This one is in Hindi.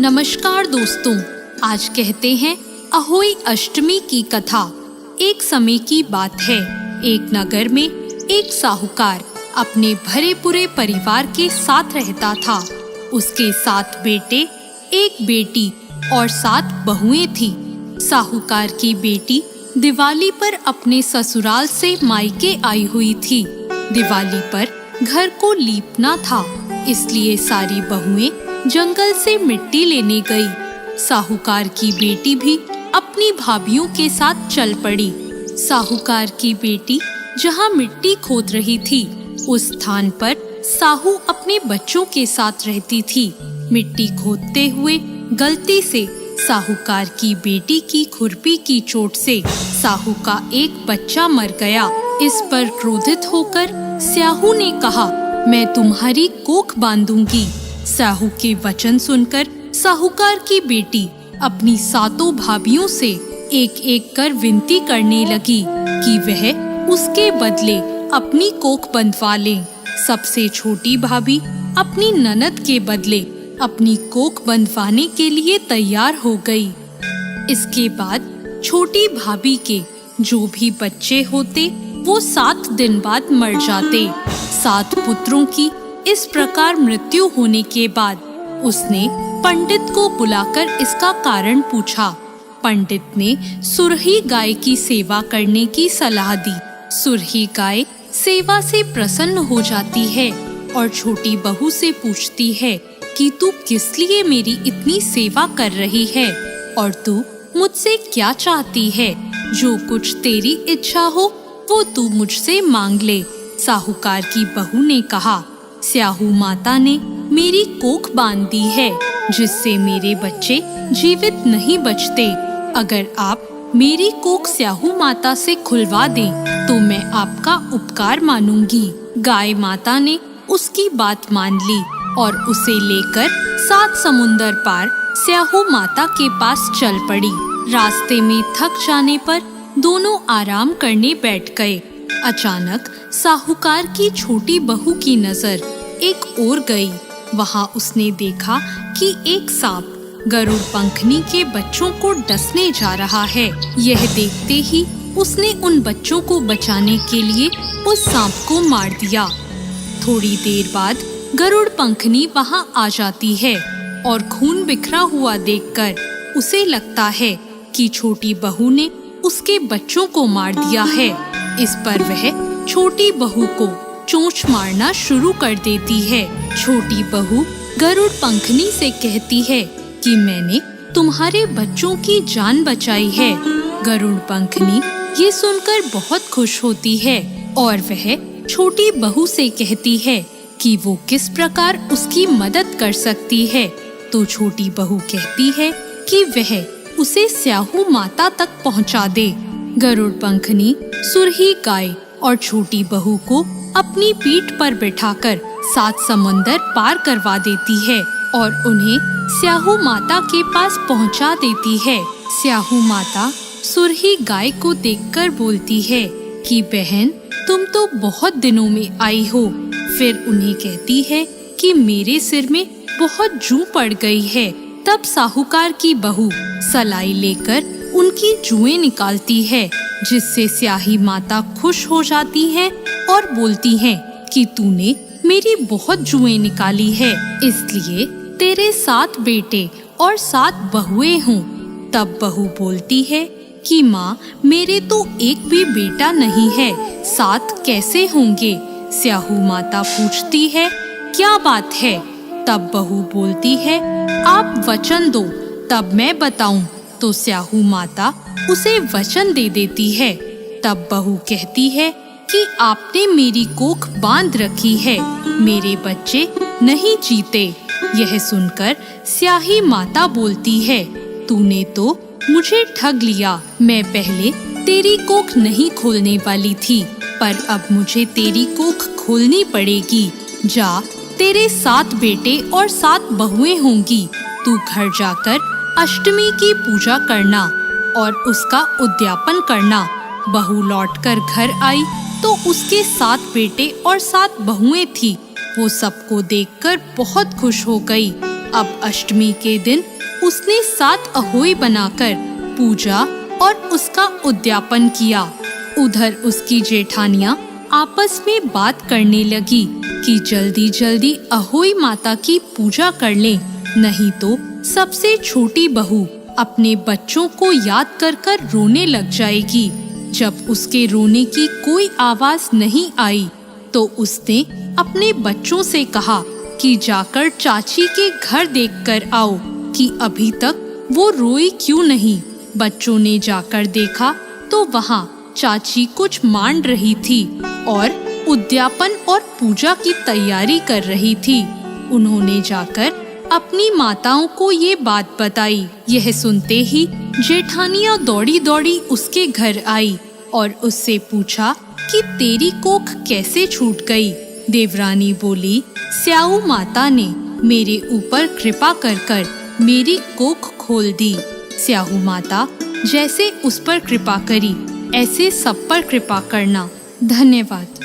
नमस्कार दोस्तों, आज कहते हैं अहोई अष्टमी की कथा। एक समय की बात है, एक नगर में एक साहूकार अपने भरे पूरे परिवार के साथ रहता था। उसके 7 बेटे, एक बेटी और 7 बहुएं थी। साहूकार की बेटी दिवाली पर अपने ससुराल से मायके आई हुई थी। दिवाली पर घर को लीपना था, इसलिए सारी बहुएं जंगल से मिट्टी लेने गई। साहूकार की बेटी भी अपनी भाभियों के साथ चल पड़ी। साहूकार की बेटी जहाँ मिट्टी खोद रही थी, उस स्थान पर साहू अपने बच्चों के साथ रहती थी। मिट्टी खोदते हुए गलती से साहूकार की बेटी की खुरपी की चोट से साहू का एक बच्चा मर गया। इस पर क्रोधित होकर साहू ने कहा, मैं तुम्हारी कोख बांधूंगी। साहू के वचन सुनकर साहूकार की बेटी अपनी 7 भाभियों से एक एक कर विनती करने लगी कि वह उसके बदले अपनी कोख बंधवा ले। सबसे छोटी भाभी अपनी ननद के बदले अपनी कोख बंधवाने के लिए तैयार हो गई। इसके बाद छोटी भाभी के जो भी बच्चे होते वो 7 दिन बाद मर जाते। 7 पुत्रों की इस प्रकार मृत्यु होने के बाद उसने पंडित को बुलाकर इसका कारण पूछा। पंडित ने सुरही गाय की सेवा करने की सलाह दी। सुरही गाय सेवा से प्रसन्न हो जाती है और छोटी बहू से पूछती है कि तू किस लिए मेरी इतनी सेवा कर रही है और तू मुझसे क्या चाहती है। जो कुछ तेरी इच्छा हो वो तू मुझसे मांग ले। साहूकार की बहू ने कहा, स्याहू माता ने मेरी कोख बांध दी है, जिससे मेरे बच्चे जीवित नहीं बचते। अगर आप मेरी कोख स्याहू माता से खुलवा दें तो मैं आपका उपकार मानूंगी। गाय माता ने उसकी बात मान ली और उसे लेकर 7 समुंदर पार स्याहू माता के पास चल पड़ी। रास्ते में थक जाने पर दोनों आराम करने बैठ गए। अचानक साहूकार की छोटी बहू की नजर एक ओर गई। वहाँ उसने देखा कि एक सांप गरुड़ पंखनी के बच्चों को डसने जा रहा है। यह देखते ही उसने उन बच्चों को बचाने के लिए उस सांप को मार दिया। थोड़ी देर बाद गरुड़ पंखनी वहाँ आ जाती है और खून बिखरा हुआ देखकर उसे लगता है कि छोटी बहू ने उसके बच्चों को मार दिया है। इस पर वह छोटी बहू को चोंच मारना शुरू कर देती है। छोटी बहू गरुड़ पंखनी से कहती है कि मैंने तुम्हारे बच्चों की जान बचाई है। गरुड़ पंखनी ये सुनकर बहुत खुश होती है और वह छोटी बहू से कहती है कि वो किस प्रकार उसकी मदद कर सकती है। तो छोटी बहू कहती है कि वह उसे स्याहू माता तक पहुंचा दे। गरुड़ पंखनी सुरही गाय और छोटी बहू को अपनी पीठ पर बिठाकर 7 समंदर पार करवा देती है और उन्हें स्याहू माता के पास पहुंचा देती है। स्याहू माता सुरही गाय को देखकर बोलती है कि बहन, तुम तो बहुत दिनों में आई हो। फिर उन्हें कहती है कि मेरे सिर में बहुत जूं पड़ गई है। तब साहूकार की बहू सलाई लेकर उनकी जुएं निकालती है, जिससे स्याही माता खुश हो जाती है और बोलती है कि तूने मेरी बहुत जुएं निकाली है, इसलिए तेरे 7 बेटे और 7 बहुएं हों। तब बहू बोलती है कि माँ, मेरे तो एक भी बेटा नहीं है, 7 कैसे होंगे। स्याहू माता पूछती है, क्या बात है। तब बहू बोलती है, आप वचन दो तब मैं बताऊं। तो स्याहू माता उसे वचन दे देती है। तब बहू कहती है कि आपने मेरी कोख बांध रखी है, मेरे बच्चे नहीं जीते। यह सुनकर स्याही माता बोलती है, तूने तो मुझे ठग लिया। मैं पहले तेरी कोख नहीं खोलने वाली थी, पर अब मुझे तेरी कोख खोलनी पड़ेगी। जा, तेरे 7 बेटे और 7 बहुएं होंगी। तू घर जाकर अष्टमी की पूजा करना और उसका उद्यापन करना। बहू लौटकर घर आई तो उसके 7 बेटे और 7 बहुएं थी। वो सबको देखकर बहुत खुश हो गई। अब अष्टमी के दिन उसने 7 अहोई बनाकर पूजा और उसका उद्यापन किया। उधर उसकी जेठानियां आपस में बात करने लगी कि जल्दी जल्दी अहोई माता की पूजा कर लें, नहीं तो सबसे छोटी बहू अपने बच्चों को याद कर कर रोने लग जाएगी। जब उसके रोने की कोई आवाज नहीं आई तो उसने अपने बच्चों से कहा कि जाकर चाची के घर देखकर आओ कि अभी तक वो रोई क्यों नहीं। बच्चों ने जाकर देखा तो वहाँ चाची कुछ मांड रही थी और उद्यापन और पूजा की तैयारी कर रही थी। उन्होंने जाकर अपनी माताओं को ये बात बताई। यह सुनते ही जेठानियां दौड़ी दौड़ी उसके घर आई और उससे पूछा कि तेरी कोख कैसे छूट गई। देवरानी बोली, स्याऊ माता ने मेरे ऊपर कृपा कर कर मेरी कोख खोल दी। स्याऊ माता जैसे उस पर कृपा करी ऐसे सब पर कृपा करना। धन्यवाद।